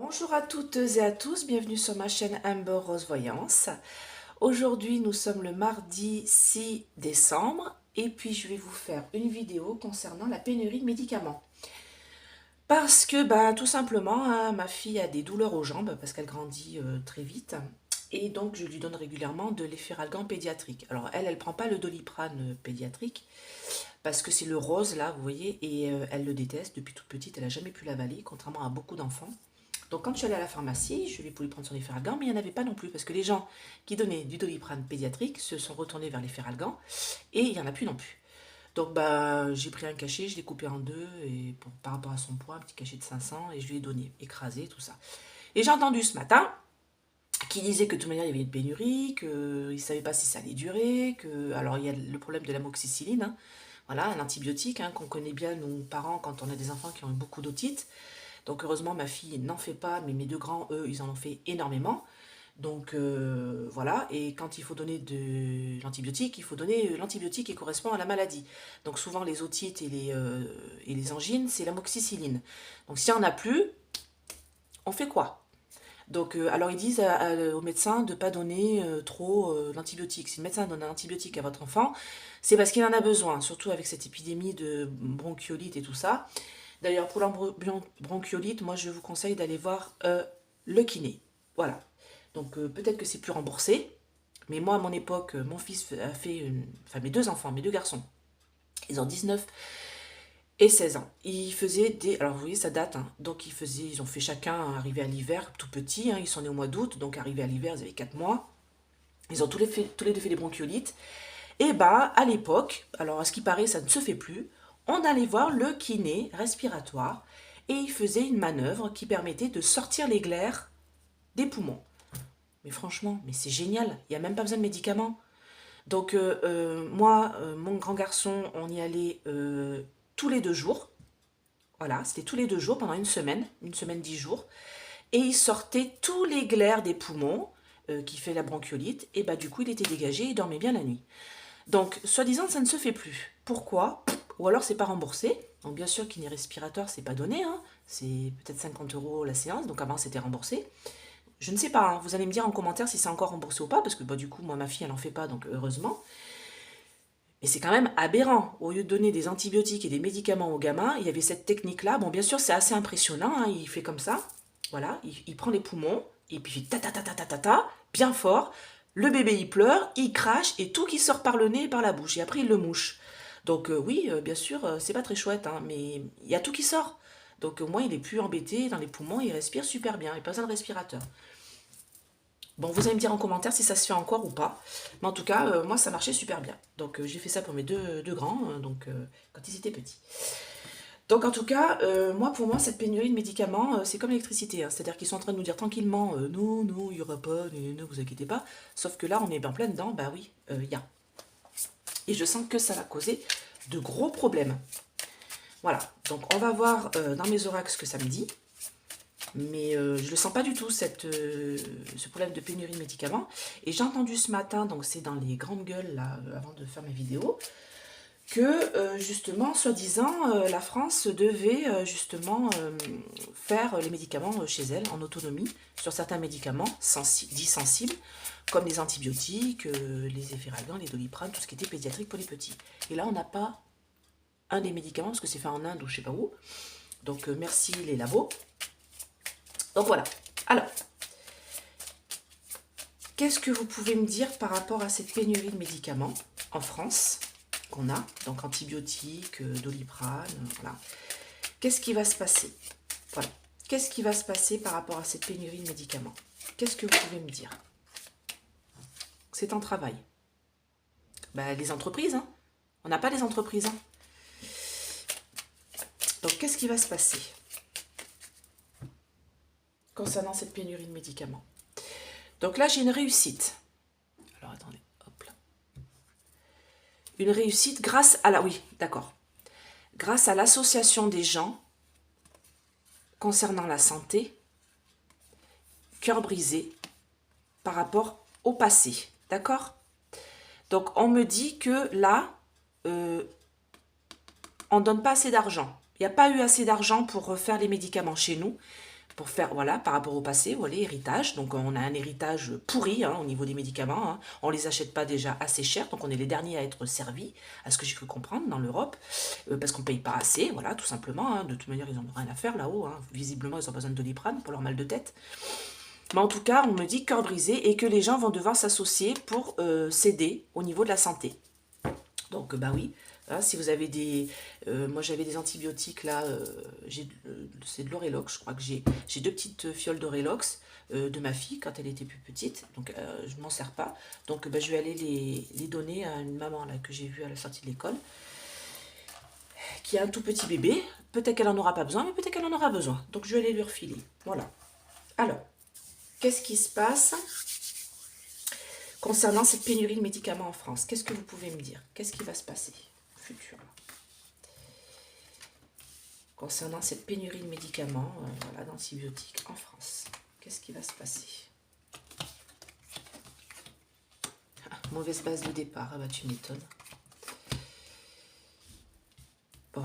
Bonjour à toutes et à tous, bienvenue sur ma chaîne Amber Rose Voyance. Aujourd'hui nous sommes le mardi 6 décembre et puis je vais vous faire une vidéo concernant la pénurie de médicaments. Parce que tout simplement ma fille a des douleurs aux jambes parce qu'elle grandit très vite et donc je lui donne régulièrement de l'efferalgan pédiatrique. Alors elle prend pas le Doliprane pédiatrique parce que c'est le rose là, vous voyez, et elle le déteste depuis toute petite, elle a jamais pu l'avaler contrairement à beaucoup d'enfants. Donc quand je suis allée à la pharmacie, je lui ai voulu prendre son efferalgan, mais il n'y en avait pas non plus, parce que les gens qui donnaient du Doliprane pédiatrique se sont retournés vers l'efferalgan, et il n'y en a plus non plus. Donc j'ai pris un cachet, je l'ai coupé en deux, et par rapport à son poids, un petit cachet de 500, et je lui ai donné, écrasé, tout ça. Et j'ai entendu ce matin qui disait que de toute manière il y avait une pénurie, qu'il ne savait pas si ça allait durer, que... Alors il y a le problème de l'amoxicilline, hein, voilà, un antibiotique qu'on connaît bien, nous, parents, quand on a des enfants qui ont eu beaucoup d'otite. Donc heureusement, ma fille n'en fait pas, mais mes deux grands, eux, ils en ont fait énormément. Donc voilà, et quand il faut donner de l'antibiotique, il faut donner l'antibiotique qui correspond à la maladie. Donc souvent les otites et les angines, c'est l'amoxicilline. Donc s'il n'y en a plus, on fait quoi? Donc alors ils disent aux médecins de ne pas donner trop d'antibiotiques. Si le médecin donne un antibiotique à votre enfant, c'est parce qu'il en a besoin, surtout avec cette épidémie de bronchiolite et tout ça. D'ailleurs, pour la bronchiolite, moi, je vous conseille d'aller voir le kiné. Voilà. Donc, peut-être que c'est plus remboursé. Mais moi, à mon époque, mon fils a fait... Enfin, mes deux enfants, mes deux garçons, ils ont 19 et 16 ans. Ils faisaient des... Alors, vous voyez, ça date. Hein. Donc, ils ont fait chacun arrivé à l'hiver, tout petit. Hein. Ils sont nés au mois d'août. Donc, arrivé à l'hiver, ils avaient 4 mois. Ils ont tous les deux fait des bronchiolites. Et à l'époque, alors à ce qui paraît, ça ne se fait plus, on allait voir le kiné respiratoire et il faisait une manœuvre qui permettait de sortir les glaires des poumons. Mais franchement, mais c'est génial, il n'y a même pas besoin de médicaments. Donc moi, mon grand garçon, on y allait tous les 2 jours. Voilà, c'était tous les 2 jours pendant une semaine 10 jours. Et il sortait tous les glaires des poumons qui fait la bronchiolite. Et du coup, il était dégagé, il dormait bien la nuit. Donc, soi-disant, ça ne se fait plus. Pourquoi? Ou alors, c'est pas remboursé. Donc, bien sûr, kiné respiratoire, c'est pas donné. Hein. C'est peut-être 50 € la séance. Donc, avant, c'était remboursé. Je ne sais pas. Hein. Vous allez me dire en commentaire si c'est encore remboursé ou pas. Parce que, du coup, moi, ma fille, elle en fait pas. Donc, heureusement. Mais c'est quand même aberrant. Au lieu de donner des antibiotiques et des médicaments aux gamins, il y avait cette technique-là. Bon, bien sûr, c'est assez impressionnant. Hein. Il fait comme ça. Voilà. Il prend les poumons. Et puis, il fait ta ta ta ta ta ta ta. Bien fort. Le bébé, il pleure, il crache, et tout qui sort par le nez et par la bouche. Et après, il le mouche. Donc oui, bien sûr, c'est pas très chouette, hein, mais il y a tout qui sort. Donc moi, il est plus embêté dans les poumons, il respire super bien, il n'a pas besoin de respirateur. Bon, vous allez me dire en commentaire si ça se fait encore ou pas. Mais en tout cas, moi, ça marchait super bien. Donc j'ai fait ça pour mes deux grands, quand ils étaient petits. Donc en tout cas, moi pour moi, cette pénurie de médicaments, c'est comme l'électricité. Hein. C'est-à-dire qu'ils sont en train de nous dire tranquillement, non, non, il n'y aura pas, ne vous inquiétez pas. Sauf que là, on est en plein dedans, bah oui, il y a. Et je sens que ça va causer de gros problèmes. Voilà, donc on va voir dans mes oracles ce que ça me dit. Mais je ne le sens pas du tout, ce problème de pénurie de médicaments. Et j'ai entendu ce matin, donc c'est dans les grandes gueules, là, avant de faire mes vidéos, que justement, soi-disant, la France devait justement faire les médicaments chez elle, en autonomie, sur certains médicaments dits sensibles, comme les antibiotiques, les efferalgan, les doliprane, tout ce qui était pédiatrique pour les petits. Et là, on n'a pas un des médicaments, parce que c'est fait en Inde ou je sais pas où. Donc, merci les labos. Donc voilà. Alors, qu'est-ce que vous pouvez me dire par rapport à cette pénurie de médicaments en France qu'on a, donc antibiotiques, doliprane, voilà. Qu'est-ce qui va se passer? Voilà. Qu'est-ce qui va se passer par rapport à cette pénurie de médicaments? Qu'est-ce que vous pouvez me dire? C'est en travail. Les entreprises, hein. On n'a pas les entreprises, hein. Donc, qu'est-ce qui va se passer concernant cette pénurie de médicaments? Donc là, j'ai une réussite. Alors, attendez, hop là. Une réussite grâce à la... Oui, d'accord. Grâce à l'association des gens concernant la santé, cœur brisé par rapport au passé. D'accord? Donc, on me dit que là, on ne donne pas assez d'argent. Il n'y a pas eu assez d'argent pour refaire les médicaments chez nous pour faire, voilà, par rapport au passé, voilà, héritage. Donc on a un héritage pourri hein, au niveau des médicaments. Hein. On les achète pas déjà assez cher, donc on est les derniers à être servis, à ce que j'ai cru comprendre dans l'Europe, parce qu'on paye pas assez, voilà, tout simplement. Hein. De toute manière, ils n'ont rien à faire là-haut. Hein. Visiblement, ils ont besoin de Doliprane pour leur mal de tête. Mais en tout cas, on me dit cœur brisé et que les gens vont devoir s'associer pour s'aider au niveau de la santé. Donc, bah oui, hein, si vous avez des... moi, j'avais des antibiotiques, là, c'est de l'Orelox, je crois que j'ai 2 petites fioles d'Orelox de ma fille quand elle était plus petite, donc je ne m'en sers pas. Donc, bah, je vais aller les donner à une maman là, que j'ai vue à la sortie de l'école, qui a un tout petit bébé. Peut-être qu'elle n'en aura pas besoin, mais peut-être qu'elle en aura besoin. Donc, je vais aller lui refiler. Voilà. Alors, qu'est-ce qui se passe concernant cette pénurie de médicaments en France? Qu'est-ce que vous pouvez me dire? Qu'est-ce qui va se passer au futur concernant cette pénurie de médicaments, voilà, d'antibiotiques en France? Qu'est-ce qui va se passer? Ah, mauvaise base de départ, ah bah tu m'étonnes. Bon,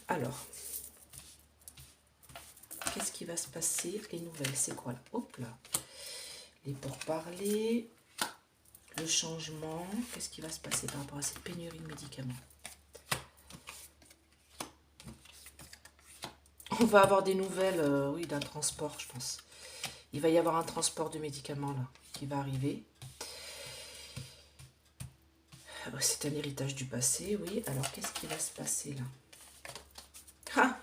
alors, qu'est-ce qui va se passer? Les nouvelles, c'est quoi là? Hop là, les pourparlers, le changement, qu'est-ce qui va se passer par rapport à cette pénurie de médicaments? On va avoir des nouvelles, oui, d'un transport, je pense. Il va y avoir un transport de médicaments, là, qui va arriver. C'est un héritage du passé, oui. Alors, qu'est-ce qui va se passer, là? Ah!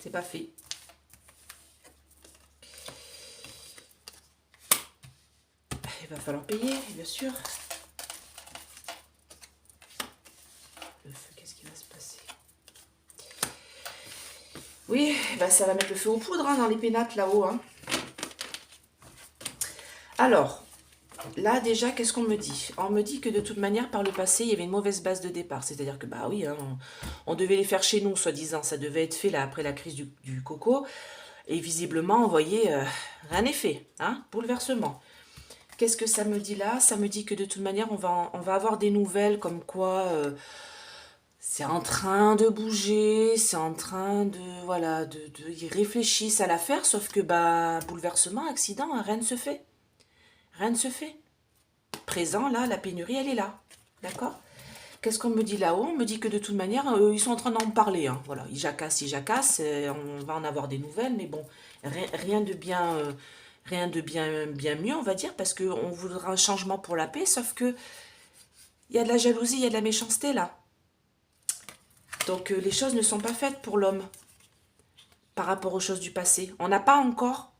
C'est pas fait. Il va falloir payer, bien sûr. Le feu, qu'est-ce qui va se passer? Oui, bah ça va mettre le feu aux poudres hein, dans les pénates là-haut. Hein. Alors, là déjà, qu'est-ce qu'on me dit? On me dit que de toute manière, par le passé, il y avait une mauvaise base de départ. C'est-à-dire que, bah oui, hein, on devait les faire chez nous, soi-disant. Ça devait être fait là après la crise du coco. Et visiblement, vous voyez, rien n'est fait. Hein, bouleversement. Qu'est-ce que ça me dit là? Ça me dit que de toute manière, on va avoir des nouvelles comme quoi... c'est en train de bouger, c'est en train de, voilà, ils réfléchissent à l'affaire, sauf que, bah, bouleversement, accident, hein, rien ne se fait. Rien ne se fait. Présent, là, la pénurie, elle est là. D'accord? Qu'est-ce qu'on me dit là-haut? On me dit que de toute manière, ils sont en train d'en parler. Hein. Voilà, ils jacassent, on va en avoir des nouvelles, mais bon, rien de bien, bien mieux, on va dire, parce qu'on voudra un changement pour la paix, sauf que il y a de la jalousie, il y a de la méchanceté, là. Donc les choses ne sont pas faites pour l'homme par rapport aux choses du passé. On n'a pas encore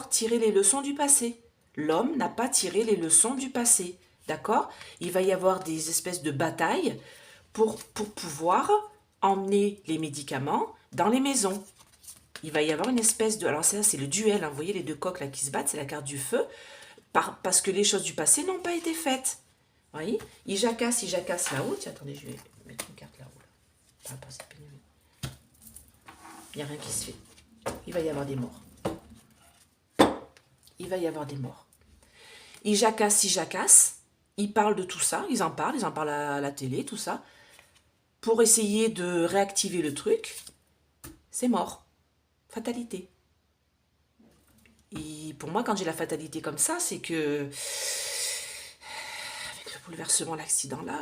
tiré les leçons du passé. L'homme n'a pas tiré les leçons du passé. D'accord? Il va y avoir des espèces de batailles pour pouvoir emmener les médicaments dans les maisons. Il va y avoir une espèce de... Alors ça, c'est le duel. Hein. Vous voyez les deux coqs là qui se battent, c'est la carte du feu. Parce que les choses du passé n'ont pas été faites. Vous voyez? Ils jacassent là-haut. Tiens, attendez, je vais mettre une carte là-haut. Par rapport à cette pénurie. Il n'y a rien qui se fait. Il va y avoir des morts. Il va y avoir des morts. Ils jacassent. Ils parlent de tout ça. Ils en parlent à la télé, tout ça. Pour essayer de réactiver le truc. C'est mort. Fatalité. Et pour moi, quand j'ai la fatalité comme ça, c'est que... avec le bouleversement, l'accident là...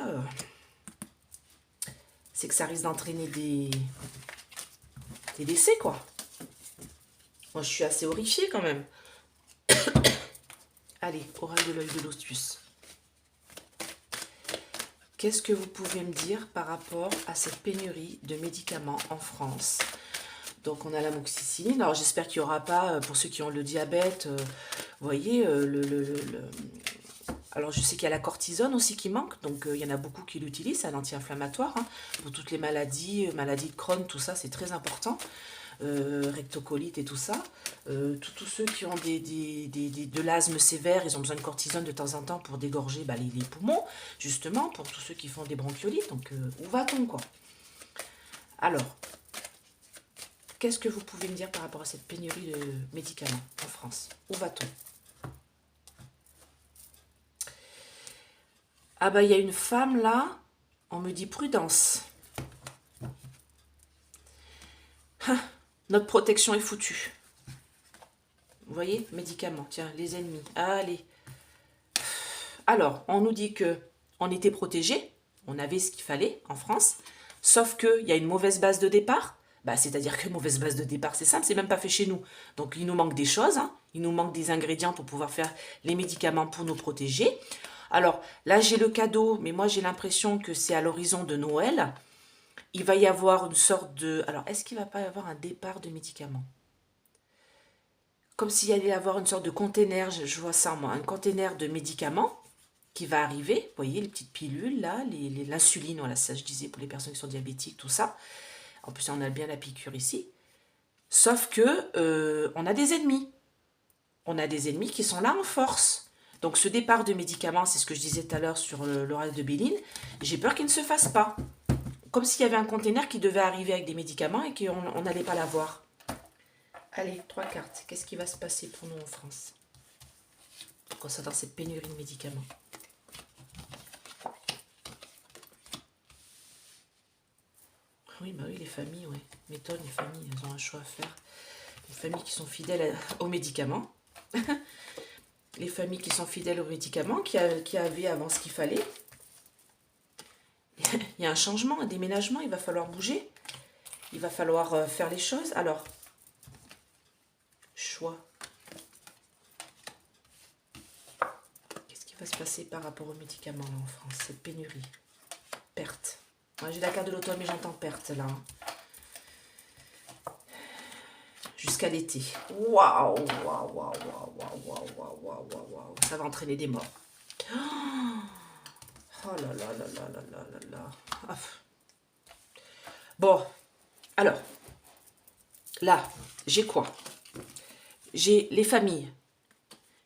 c'est que ça risque d'entraîner des décès, quoi. Moi, je suis assez horrifiée, quand même. Allez, oral de l'œil de l'Ostius. Qu'est-ce que vous pouvez me dire par rapport à cette pénurie de médicaments en France? Donc, on a l'amoxicilline. Alors, j'espère qu'il n'y aura pas, pour ceux qui ont le diabète, vous voyez, alors, je sais qu'il y a la cortisone aussi qui manque. Donc, il y en a beaucoup qui l'utilisent. C'est un anti-inflammatoire. Hein, pour toutes les maladies, maladies de Crohn, tout ça, c'est très important. Rectocolite et tout ça. Tous ceux qui ont de l'asthme sévère, ils ont besoin de cortisone de temps en temps pour dégorger bah, les poumons, justement, pour tous ceux qui font des bronchiolites. Donc, où va-t-on, quoi? Alors, qu'est-ce que vous pouvez me dire par rapport à cette pénurie de médicaments en France? Où va-t-on? Ah bah, il y a une femme, là, on me dit prudence. Ah, notre protection est foutue. Vous voyez, médicaments, tiens, les ennemis. Allez. Alors, on nous dit que on était protégés, on avait ce qu'il fallait en France, sauf qu'il y a une mauvaise base de départ. Bah, c'est-à-dire que mauvaise base de départ, c'est simple, c'est même pas fait chez nous. Donc, il nous manque des choses, hein. Il nous manque des ingrédients pour pouvoir faire les médicaments pour nous protéger. Alors, là, j'ai le cadeau, mais moi, j'ai l'impression que c'est à l'horizon de Noël. Il va y avoir une sorte de... Alors, est-ce qu'il va pas y avoir un départ de médicaments? Comme s'il y allait y avoir une sorte de container, je vois ça moi, un container de médicaments qui va arriver. Vous voyez, les petites pilules, là, l'insuline, voilà, ça je disais pour les personnes qui sont diabétiques, tout ça. En plus, on a bien la piqûre ici. Sauf que on a des ennemis. On a des ennemis qui sont là en force. Donc ce départ de médicaments, c'est ce que je disais tout à l'heure sur l'oral de Béline, j'ai peur qu'il ne se fasse pas. Comme s'il y avait un container qui devait arriver avec des médicaments et qu'on n'allait pas l'avoir. Allez, 3 cartes. Qu'est-ce qui va se passer pour nous en France concernant cette pénurie de médicaments? Oui, bah oui, les familles, ouais. M'étonne, les familles, elles ont un choix à faire. Les familles qui sont fidèles aux médicaments. Les familles qui sont fidèles aux médicaments, qui avaient avant ce qu'il fallait. Il y a un changement, un déménagement, il va falloir bouger. Il va falloir faire les choses. Alors, choix. Qu'est-ce qui va se passer par rapport aux médicaments là, en France? Cette pénurie. Perte. Moi, j'ai la carte de l'automne, mais j'entends perte là. Jusqu'à l'été. Waouh, waouh, waouh, waouh, waouh, waouh, waouh, waouh, waouh. Ça va entraîner des morts. Oh là là là là là là là là. Ah. Bon, alors, là, j'ai quoi? J'ai les familles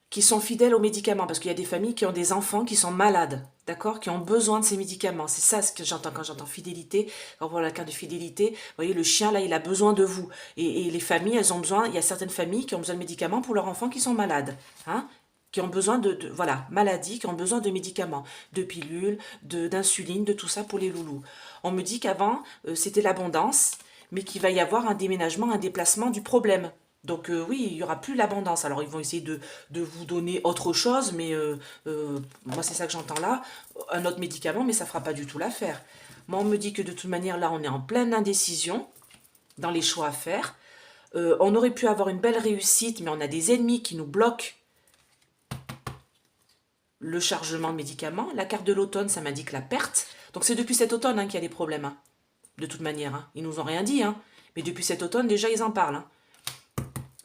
qui sont fidèles aux médicaments, parce qu'il y a des familles qui ont des enfants qui sont malades, d'accord, qui ont besoin de ces médicaments. C'est ça ce que j'entends quand j'entends fidélité. Quand on voit la carte de fidélité, vous voyez, le chien, là, il a besoin de vous. Et les familles, elles ont besoin, il y a certaines familles qui ont besoin de médicaments pour leurs enfants qui sont malades, hein, qui ont besoin voilà, maladies, qui ont besoin de médicaments, de pilules, d'insuline, de tout ça pour les loulous. On me dit qu'avant, c'était l'abondance, mais qu'il va y avoir un déménagement, un déplacement du problème. Donc oui, il n'y aura plus l'abondance. Alors ils vont essayer de vous donner autre chose, mais moi c'est ça que j'entends là, un autre médicament, mais ça ne fera pas du tout l'affaire. Moi on me dit que de toute manière là on est en pleine indécision dans les choix à faire. On aurait pu avoir une belle réussite, mais on a des ennemis qui nous bloquent le chargement de médicaments. La carte de l'automne, ça m'indique la perte. Donc c'est depuis cet automne hein, qu'il y a des problèmes, hein. De toute manière. Hein. Ils nous ont rien dit, hein. Mais depuis cet automne déjà ils en parlent. Hein.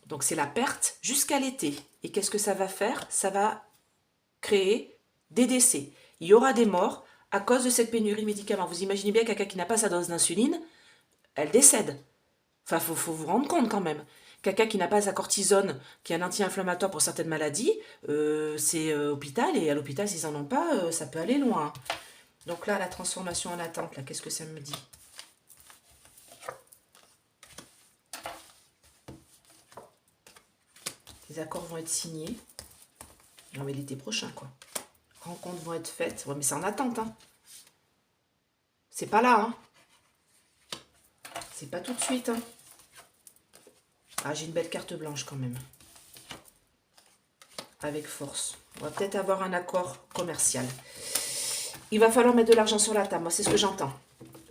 Donc c'est la perte jusqu'à l'été. Et qu'est-ce que ça va faire? Ça va créer des décès. Il y aura des morts à cause de cette pénurie de médicaments. Vous imaginez bien quelqu'un qui n'a pas sa dose d'insuline, elle décède. Enfin, faut vous rendre compte quand même. Quelqu'un qui n'a pas sa cortisone, qui est un anti-inflammatoire pour certaines maladies, c'est hôpital. Et à l'hôpital, s'ils n'en ont pas, ça peut aller loin. Donc là, la transformation en attente, là, qu'est-ce que ça me dit? Les accords vont être signés. Non, mais l'été prochain, quoi. Rencontres vont être faites. Ouais, mais c'est en attente, hein. C'est pas là, hein. C'est pas tout de suite, hein. Ah, j'ai une belle carte blanche, quand même. Avec force. On va peut-être avoir un accord commercial. Il va falloir mettre de l'argent sur la table. Moi, c'est ce que j'entends.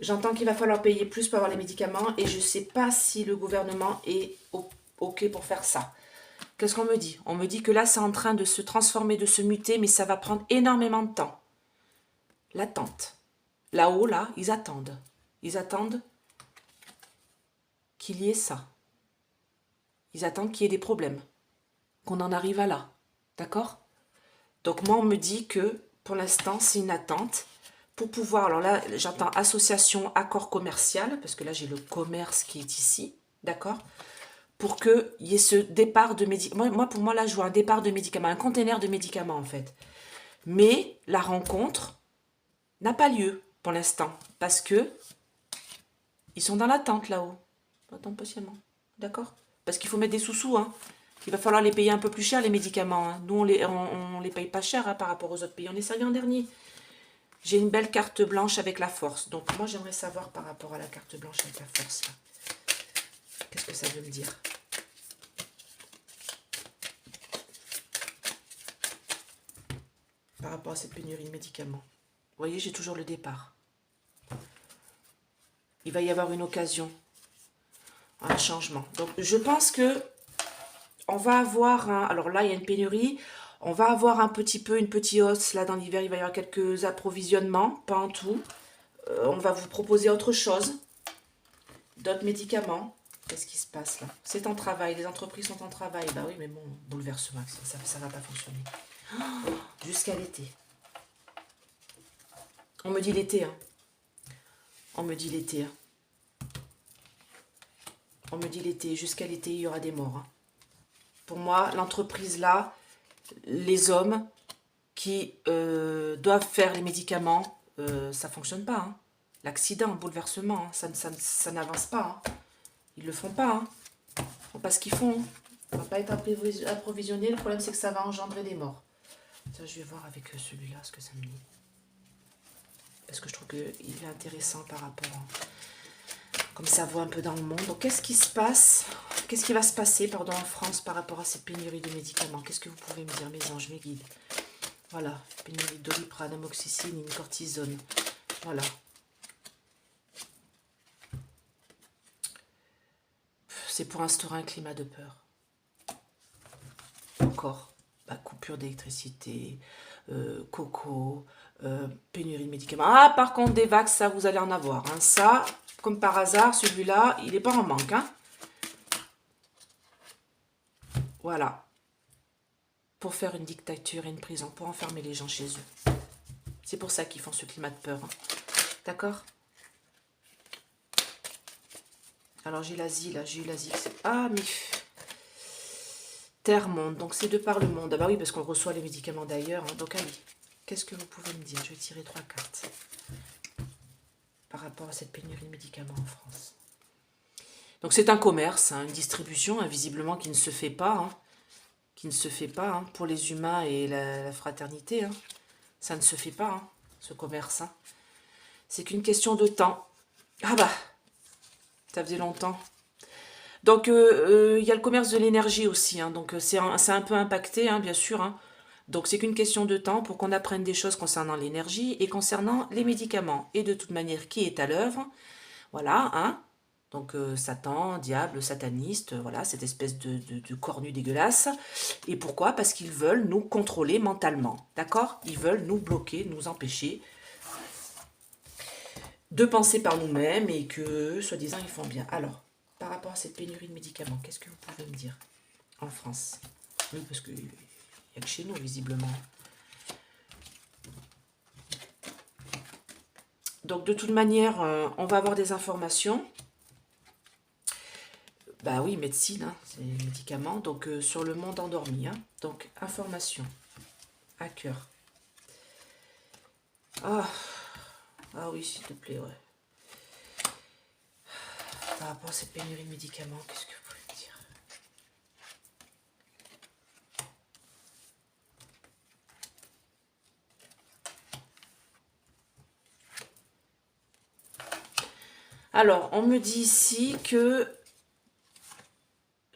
J'entends qu'il va falloir payer plus pour avoir les médicaments. Et je ne sais pas si le gouvernement est OK pour faire ça. Qu'est-ce qu'on me dit? On me dit que là, c'est en train de se transformer, de se muter, mais ça va prendre énormément de temps. L'attente. Là-haut, là, ils attendent. Ils attendent qu'il y ait ça. Ils attendent qu'il y ait des problèmes. Qu'on en arrive à là. D'accord? Donc moi, on me dit que, pour l'instant, c'est une attente. Pour pouvoir, alors là, j'entends association, accord commercial, parce que là, j'ai le commerce qui est ici. D'accord? Pour qu'il y ait ce départ de médicaments. Moi, pour moi, là, je vois un départ de médicaments, un container de médicaments, en fait. Mais la rencontre n'a pas lieu pour l'instant, parce que ils sont dans l'attente, là-haut. Attends patiemment, d'accord? Parce qu'il faut mettre des sous-sous, hein. Il va falloir les payer un peu plus cher, les médicaments. Hein. Nous, on les paye pas cher hein, par rapport aux autres pays. On est servi en dernier. J'ai une belle carte blanche avec la force. Donc, moi, j'aimerais savoir par rapport à la carte blanche avec la force, là. Qu'est-ce que ça veut me dire? par rapport à cette pénurie de médicaments. Vous voyez, j'ai toujours le départ. Il va y avoir une occasion, un changement. Donc, je pense que on va avoir alors là, il y a une pénurie. On va avoir un petit peu, une petite hausse. Là, dans l'hiver, il va y avoir quelques approvisionnements, pas en tout. On va vous proposer autre chose, d'autres médicaments. Qu'est-ce qui se passe là? C'est en travail, les entreprises sont en travail. Bah oui, mais bon, bouleversement, ça va pas fonctionner. Jusqu'à l'été. On me dit l'été, hein. On me dit l'été, hein. On me dit l'été, jusqu'à l'été, il y aura des morts, hein. Pour moi, l'entreprise là, les hommes qui doivent faire les médicaments, ça fonctionne pas, hein. L'accident, le bouleversement, hein, ça n'avance pas, hein. Ils le font pas, hein. Ils font pas ce qu'ils font, hein. On va pas être approvisionné. Le problème, c'est que ça va engendrer des morts. Ça, je vais voir avec celui-là ce que ça me dit. Parce que je trouve qu'il est intéressant par rapport à... Comme ça voit un peu dans le monde. Donc, qu'est-ce qui se passe? Qu'est-ce qui va se passer, pardon, en France par rapport à cette pénurie de médicaments? Qu'est-ce que vous pouvez me dire, mes anges, mes guides? Voilà, pénurie de Doliprane, amoxicilline, cortisone. Voilà. C'est pour instaurer un climat de peur. Encore, coupure d'électricité, coco, pénurie de médicaments. Ah, par contre, des vax, ça, vous allez en avoir, hein. Ça, comme par hasard, celui-là, il n'est pas en manque, hein. Voilà. Pour faire une dictature et une prison, pour enfermer les gens chez eux. C'est pour ça qu'ils font ce climat de peur, hein. D'accord? Alors, j'ai l'Asie, là, j'ai eu l'Asie. Ah, mais... Terre-monde, donc c'est de par le monde. Ah bah oui, parce qu'on reçoit les médicaments d'ailleurs, hein. Donc, allez, qu'est-ce que vous pouvez me dire? Je vais tirer 3 cartes par rapport à cette pénurie de médicaments en France. Donc, c'est un commerce, hein, une distribution, invisiblement, qui ne se fait pas, hein. Qui ne se fait pas, hein, pour les humains et la fraternité, hein. Ça ne se fait pas, hein, ce commerce, hein. C'est qu'une question de temps. Ah bah, ça faisait longtemps. Donc, il y a le commerce de l'énergie aussi, hein, donc c'est un peu impacté, hein, bien sûr, hein. Donc, c'est qu'une question de temps pour qu'on apprenne des choses concernant l'énergie et concernant les médicaments. Et de toute manière, qui est à l'œuvre? Voilà, hein. Donc, Satan, diable, sataniste, voilà, cette espèce de cornu dégueulasse. Et pourquoi? Parce qu'ils veulent nous contrôler mentalement, d'accord? Ils veulent nous bloquer, nous empêcher de penser par nous-mêmes et que, soi-disant, ils font bien. Alors, par rapport à cette pénurie de médicaments, qu'est-ce que vous pouvez me dire en France? Oui, parce qu'il n'y a que chez nous, visiblement. Donc, de toute manière, on va avoir des informations. Bah oui, médecine, hein, c'est médicaments. Donc, sur le monde endormi. Hein. Donc, information. Hacker. Ah, ah oui, s'il te plaît, ouais. Par rapport à cette pénurie de médicaments, qu'est-ce que vous pouvez me dire? Alors, on me dit ici que,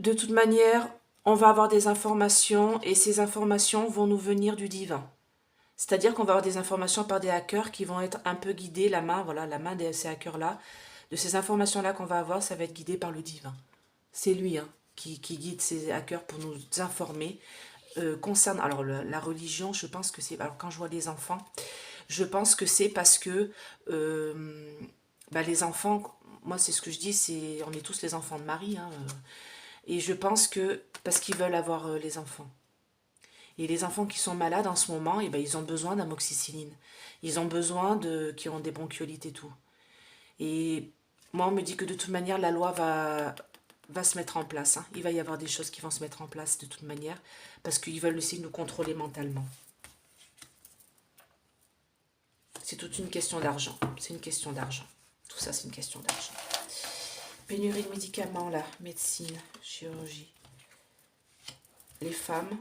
de toute manière, on va avoir des informations et ces informations vont nous venir du divin. C'est-à-dire qu'on va avoir des informations par des hackers qui vont être un peu guidés, la main, voilà, la main de ces hackers-là, de ces informations-là qu'on va avoir, ça va être guidé par le divin. C'est lui, hein, qui guide ces hackers pour nous informer. Concernant, alors la religion, je pense que c'est, alors quand je vois les enfants, je pense que c'est parce que les enfants, moi c'est ce que je dis, c'est, on est tous les enfants de Marie, hein, et je pense que, parce qu'ils veulent avoir les enfants. Et les enfants qui sont malades en ce moment, eh ben, ils ont besoin d'amoxicilline. Ils ont besoin qui ont des bronchiolites et tout. Et moi, on me dit que de toute manière, la loi va se mettre en place, hein. Il va y avoir des choses qui vont se mettre en place de toute manière, parce qu'ils veulent aussi nous contrôler mentalement. C'est toute une question d'argent. C'est une question d'argent. Tout ça, c'est une question d'argent. Pénurie de médicaments, là. Médecine, chirurgie. Les femmes...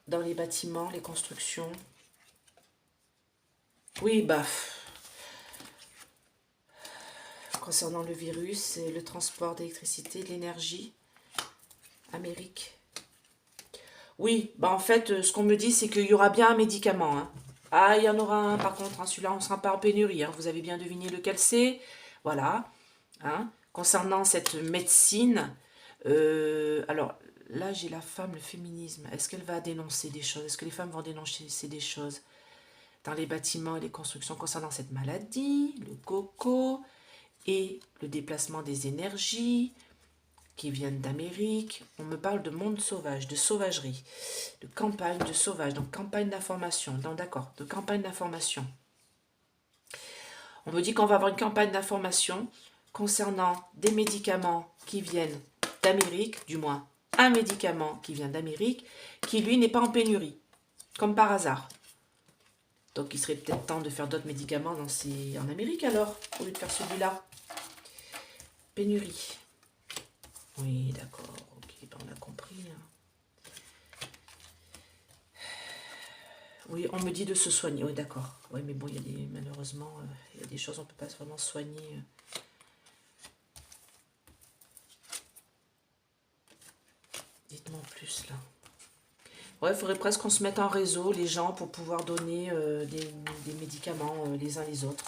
dans les bâtiments, les constructions. Oui, concernant le virus et le transport d'électricité, de l'énergie, Amérique. Oui, bah en fait, ce qu'on me dit, c'est qu'il y aura bien un médicament, hein. Ah, il y en aura un, par contre, hein, celui-là, on ne sera pas en pénurie, hein. Vous avez bien deviné lequel c'est. Voilà. Hein. Concernant cette médecine, alors là, j'ai la femme, le féminisme. Est-ce qu'elle va dénoncer des choses? Est-ce que les femmes vont dénoncer des choses dans les bâtiments et les constructions concernant cette maladie, le coco et le déplacement des énergies qui viennent d'Amérique? On me parle de monde sauvage, de sauvagerie, de campagne de sauvage, donc campagne d'information. Donc d'accord, de campagne d'information. On me dit qu'on va avoir une campagne d'information concernant des médicaments qui viennent d'Amérique, du moins un médicament qui vient d'Amérique, qui lui n'est pas en pénurie, comme par hasard. Donc il serait peut-être temps de faire d'autres médicaments en Amérique alors, au lieu de faire celui-là. Pénurie. Oui, d'accord, ok, ben on a compris. Oui, on me dit de se soigner, oui d'accord. Oui, mais bon, malheureusement, il y a des choses, on ne peut pas vraiment soigner. Dites-moi en plus là. Ouais, il faudrait presque qu'on se mette en réseau, les gens, pour pouvoir donner des médicaments les uns les autres.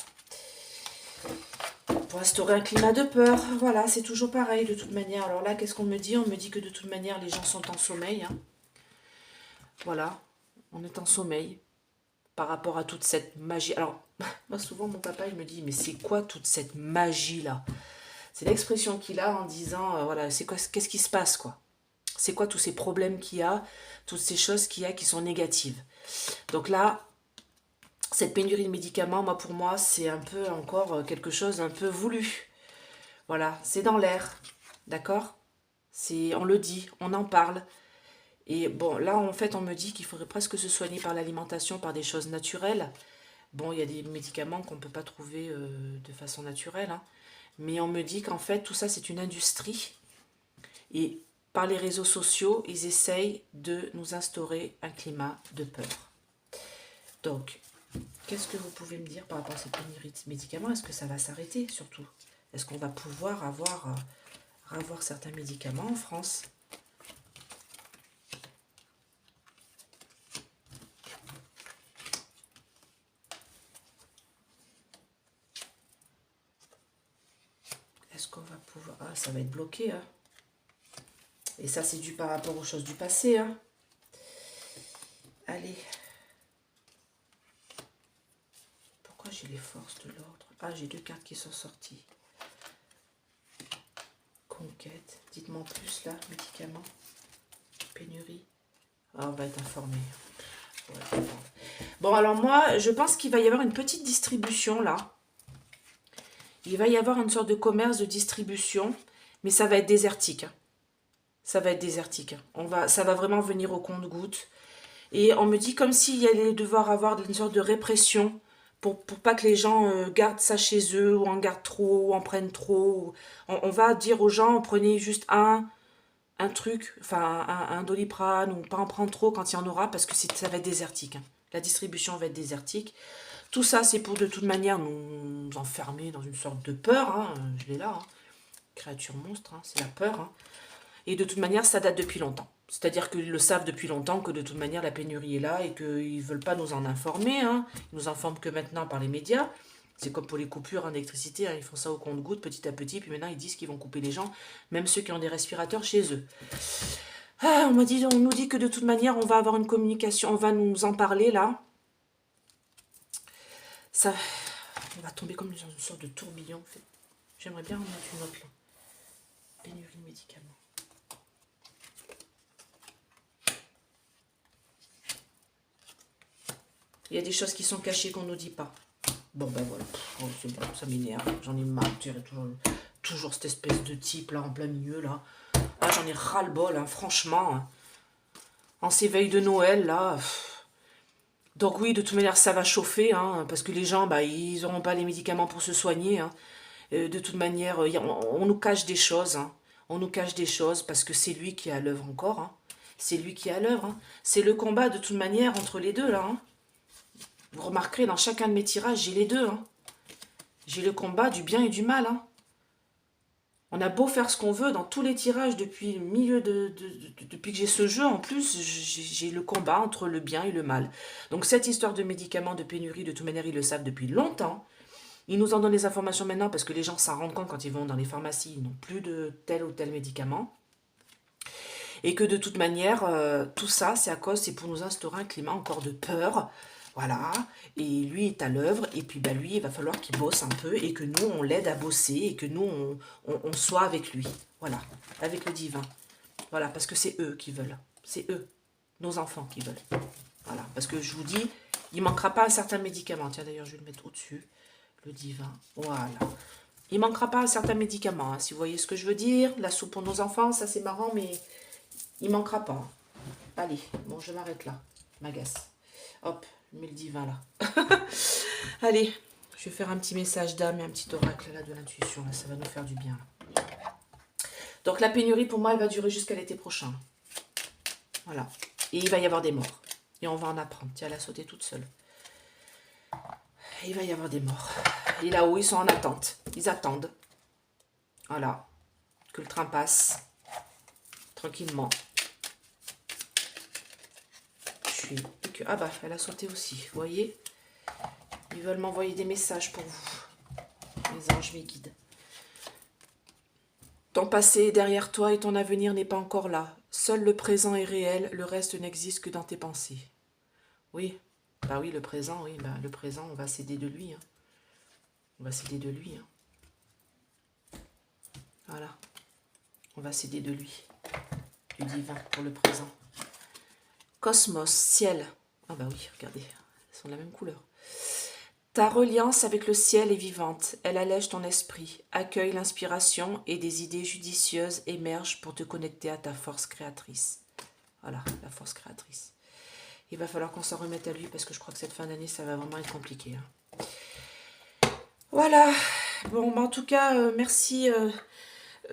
Pour instaurer un climat de peur. Voilà, c'est toujours pareil de toute manière. Alors là, qu'est-ce qu'on me dit? On me dit que de toute manière, les gens sont en sommeil. Hein. Voilà, on est en sommeil par rapport à toute cette magie. Alors, moi, souvent, mon papa, il me dit, mais c'est quoi toute cette magie-là? C'est l'expression qu'il a en disant, voilà, c'est quoi, qu'est-ce qui se passe, quoi? C'est quoi tous ces problèmes qu'il y a, toutes ces choses qu'il y a qui sont négatives? Donc là, cette pénurie de médicaments, moi, pour moi, c'est un peu encore quelque chose d'un peu voulu. Voilà, c'est dans l'air, d'accord? On le dit, on en parle. Et bon, là, en fait, on me dit qu'il faudrait presque se soigner par l'alimentation, par des choses naturelles. Bon, il y a des médicaments qu'on ne peut pas trouver de façon naturelle, hein. Mais on me dit qu'en fait, tout ça, c'est une industrie. Et par les réseaux sociaux, ils essayent de nous instaurer un climat de peur. Donc, qu'est-ce que vous pouvez me dire par rapport à cette pénurie de médicaments? Est-ce que ça va s'arrêter, surtout? Est-ce qu'on va pouvoir avoir certains médicaments en France? Est-ce qu'on va pouvoir... Ah, ça va être bloqué, hein. Et ça, c'est dû par rapport aux choses du passé, hein. Allez. Pourquoi j'ai les forces de l'ordre? Ah, j'ai 2 cartes qui sont sorties. Conquête. Dites-moi en plus, là, médicaments. Pénurie. Ah, on va être informé. Ouais. Bon, alors moi, je pense qu'il va y avoir une petite distribution, là. Il va y avoir une sorte de commerce de distribution, mais ça va être désertique, hein. Ça va être désertique. Ça va vraiment venir au compte-gouttes. Et on me dit comme s'il allait devoir avoir une sorte de répression pour pas que les gens gardent ça chez eux, ou en gardent trop, ou en prennent trop. On va dire aux gens, prenez juste un truc, enfin un Doliprane, ou pas en prendre trop quand il y en aura, parce que ça va être désertique, hein. La distribution va être désertique. Tout ça, c'est pour de toute manière nous enfermer dans une sorte de peur, hein. Je l'ai là, hein. Créature monstre, hein. C'est la peur, hein. Et de toute manière, ça date depuis longtemps. C'est-à-dire qu'ils le savent depuis longtemps que de toute manière, la pénurie est là et qu'ils ne veulent pas nous en informer, hein. Ils nous informent que maintenant par les médias. C'est comme pour les coupures d'électricité, hein. Ils font ça au compte-gouttes, petit à petit. Puis maintenant, ils disent qu'ils vont couper les gens, même ceux qui ont des respirateurs chez eux. Ah, on nous dit que de toute manière, on va avoir une communication, on va nous en parler là. Ça, on va tomber comme dans une sorte de tourbillon. En fait. J'aimerais bien en mettre une autre là. Pénurie de médicaments. Il y a des choses qui sont cachées qu'on ne nous dit pas. Bon, ben voilà. Oh, c'est bon, ça m'énerve. J'en ai marre. Toujours cette espèce de type là en plein milieu là. Ah, j'en ai ras-le-bol, hein, franchement. Hein. En ces veilles de Noël là. Donc oui, de toute manière, ça va chauffer, hein, parce que les gens, bah, ils n'auront pas les médicaments pour se soigner. Hein. De toute manière, on nous cache des choses. Hein. On nous cache des choses parce que c'est lui qui est à l'œuvre encore. Hein. C'est lui qui est à l'œuvre. Hein. C'est le combat de toute manière entre les deux là. Hein. Vous remarquerez, dans chacun de mes tirages, j'ai les deux. Hein. J'ai le combat du bien et du mal. Hein. On a beau faire ce qu'on veut dans tous les tirages depuis le milieu depuis que j'ai ce jeu, en plus, j'ai le combat entre le bien et le mal. Donc cette histoire de médicaments, de pénurie, de toute manière, ils le savent depuis longtemps. Ils nous en donnent les informations maintenant parce que les gens s'en rendent compte quand ils vont dans les pharmacies, ils n'ont plus de tel ou tel médicament. Et que de toute manière, tout ça, c'est pour nous instaurer un climat encore de peur. Voilà, et lui est à l'œuvre, et puis bah, lui, il va falloir qu'il bosse un peu, et que nous, on l'aide à bosser, et que nous, on soit avec lui. Voilà, avec le divin. Voilà, parce que c'est eux qui veulent. C'est eux, nos enfants qui veulent. Voilà, parce que je vous dis, il manquera pas un certain médicament. Tiens, d'ailleurs, je vais le mettre au-dessus. Le divin, voilà. Il manquera pas un certain médicament, hein, si vous voyez ce que je veux dire. La soupe pour nos enfants, ça c'est marrant, mais il manquera pas. Allez, bon, je m'arrête là. M'agace. Hop, je mets le divin là. Allez, je vais faire un petit message d'âme et un petit oracle là de l'intuition. Là, ça va nous faire du bien. Là. Donc la pénurie, pour moi, elle va durer jusqu'à l'été prochain. Voilà. Et il va y avoir des morts. Et on va en apprendre. Tiens, elle a sauté toute seule. Il va y avoir des morts. Et là-haut, ils sont en attente. Ils attendent. Voilà. Que le train passe. Tranquillement. Ah bah, elle a sauté aussi. Vous voyez? Ils veulent m'envoyer des messages pour vous. Les anges, mes guides. Ton passé est derrière toi et ton avenir n'est pas encore là. Seul le présent est réel, le reste n'existe que dans tes pensées. Oui, bah oui, le présent, oui, bah le présent, on va s'aider de lui. Hein. On va s'aider de lui. Hein. Voilà. On va s'aider de lui. Du divin pour le présent. Cosmos, ciel. Ah bah oui, regardez, elles sont de la même couleur. Ta reliance avec le ciel est vivante, elle allège ton esprit, accueille l'inspiration et des idées judicieuses émergent pour te connecter à ta force créatrice. Voilà, la force créatrice. Il va falloir qu'on s'en remette à lui parce que je crois que cette fin d'année, ça va vraiment être compliqué. Hein. Voilà. Bon, bah en tout cas, merci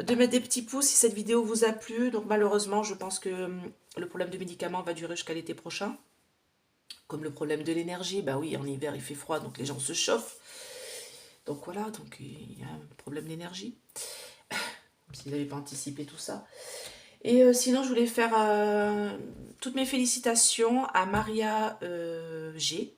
de mettre des petits pouces si cette vidéo vous a plu. Donc malheureusement, je pense que le problème de médicaments va durer jusqu'à l'été prochain. Comme le problème de l'énergie, bah oui, en hiver il fait froid, donc les gens se chauffent. Donc voilà, donc il y a un problème d'énergie. S'ils n'avaient pas anticipé tout ça. Et sinon, je voulais faire toutes mes félicitations à Maria G,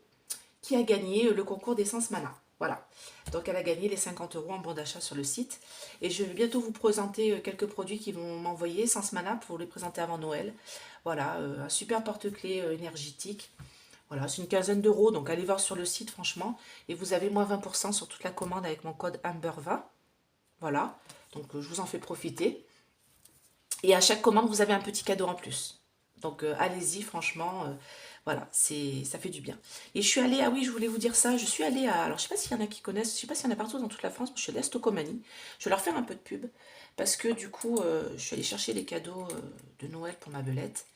qui a gagné le concours d'essence Mana. Voilà. Donc elle a gagné les 50 € en bon d'achat sur le site. Et je vais bientôt vous présenter quelques produits qui vont m'envoyer Essence Mana pour les présenter avant Noël. Voilà, un super porte-clés énergétique. Voilà, c'est une quinzaine d'euros, donc allez voir sur le site, franchement. Et vous avez moins 20% sur toute la commande avec mon code Amber20. Voilà, donc je vous en fais profiter. Et à chaque commande, vous avez un petit cadeau en plus. Donc allez-y, franchement, voilà, ça fait du bien. Et je suis allée, ah oui, je voulais vous dire ça, je suis allée à, alors je sais pas s'il y en a qui connaissent, je sais pas s'il y en a partout dans toute la France, je suis allée à Stocomanie. Je vais leur faire un peu de pub, parce que du coup, je suis allée chercher les cadeaux de Noël pour ma belette.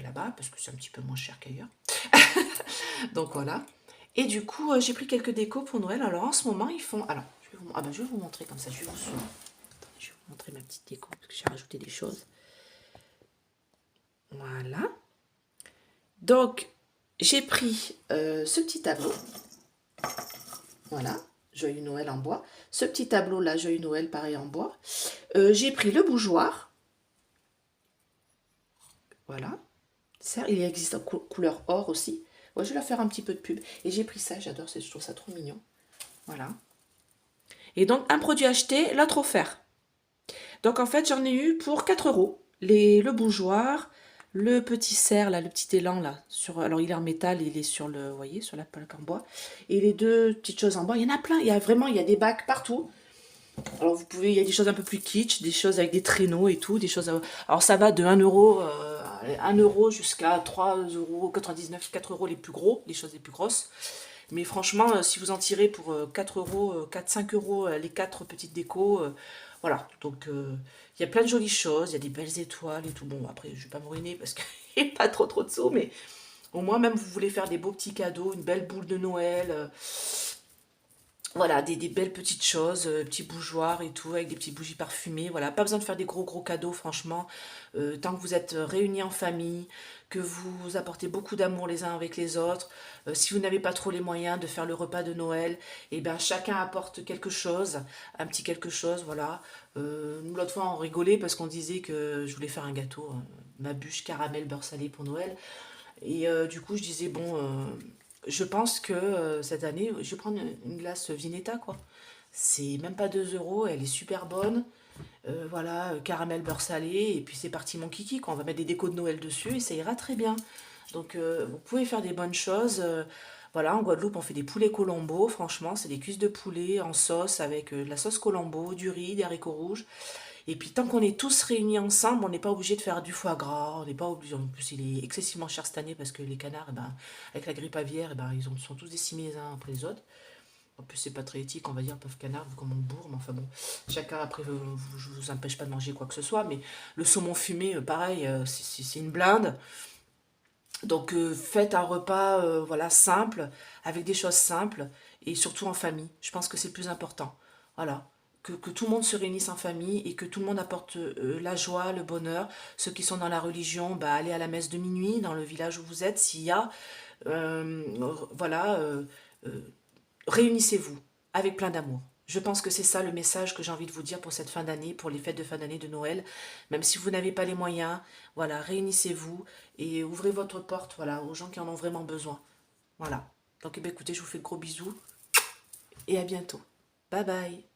Là-bas, parce que c'est un petit peu moins cher qu'ailleurs. Donc voilà. Et du coup, j'ai pris quelques décos pour Noël. Alors en ce moment, ils font... Alors, je vais vous montrer comme ça. Je vais vous montrer ma petite déco, parce que j'ai rajouté des choses. Voilà. Donc, j'ai pris ce petit tableau. Voilà. Joyeux Noël en bois. Ce petit tableau-là, Joyeux Noël, pareil en bois. J'ai pris le bougeoir. Voilà. Ça, il existe en couleur or aussi. Ouais, je vais leur faire un petit peu de pub. Et j'ai pris ça, j'adore, je trouve ça trop mignon. Voilà. Et donc, un produit acheté, l'autre offert. Donc, en fait, j'en ai eu pour 4 €. Le bougeoir, le petit cerf, là, le petit élan, là. Alors, il est en métal, il est sur le, vous voyez, sur la plaque en bois. Et les deux petites choses en bois, il y en a plein. Il y a des bacs partout. Alors, il y a des choses un peu plus kitsch, des choses avec des traîneaux et tout. Alors, ça va de 1 €, 1 € jusqu'à 3,99 €, 4 € les plus gros, les choses les plus grosses. Mais franchement, si vous en tirez pour 4 €, 4-5 € les 4 petites décos, voilà. Donc, il y a plein de jolies choses, il y a des belles étoiles et tout. Bon, après, je ne vais pas me ruiner parce qu'il n'y a pas trop de sous, mais au moins, même vous voulez faire des beaux petits cadeaux, une belle boule de Noël. Voilà, des belles petites choses, petits bougeoirs et tout, avec des petites bougies parfumées. Voilà, pas besoin de faire des gros gros cadeaux, franchement. Tant que vous êtes réunis en famille, que vous apportez beaucoup d'amour les uns avec les autres, si vous n'avez pas trop les moyens de faire le repas de Noël, et ben chacun apporte quelque chose, un petit quelque chose, voilà. Nous, l'autre fois, on rigolait parce qu'on disait que je voulais faire un gâteau, ma bûche caramel beurre salé pour Noël. Et du coup, je disais, bon, je pense que cette année, je vais prendre une glace Vinetta, quoi. C'est même pas 2 euros, elle est super bonne. Voilà, caramel beurre salé, et puis c'est parti mon kiki, quoi. On va mettre des décos de Noël dessus et ça ira très bien. Donc, vous pouvez faire des bonnes choses. Voilà, en Guadeloupe, on fait des poulets Colombo. Franchement, c'est des cuisses de poulet en sauce avec de la sauce Colombo, du riz, des haricots rouges. Et puis tant qu'on est tous réunis ensemble, on n'est pas obligé de faire du foie gras, on n'est pas obligé, en plus il est excessivement cher cette année parce que les canards, eh ben, avec la grippe aviaire, eh ben, sont tous décimés les uns après les autres. En plus c'est pas très éthique, on va dire, pauvre canard, vu comme on bourre, mais enfin bon, chacun après, je vous empêche pas de manger quoi que ce soit, mais le saumon fumé, pareil, c'est une blinde. Donc faites un repas voilà, simple, avec des choses simples, et surtout en famille. Je pense que c'est le plus important. Voilà. Que tout le monde se réunisse en famille et que tout le monde apporte la joie, le bonheur. Ceux qui sont dans la religion, bah, allez à la messe de minuit dans le village où vous êtes, s'il y a. Euh, voilà. Euh, Réunissez-vous avec plein d'amour. Je pense que c'est ça le message que j'ai envie de vous dire pour cette fin d'année, pour les fêtes de fin d'année de Noël. Même si vous n'avez pas les moyens, voilà, réunissez-vous et ouvrez votre porte, voilà, aux gens qui en ont vraiment besoin. Voilà. Donc, eh bien, écoutez, je vous fais de gros bisous et à bientôt. Bye bye.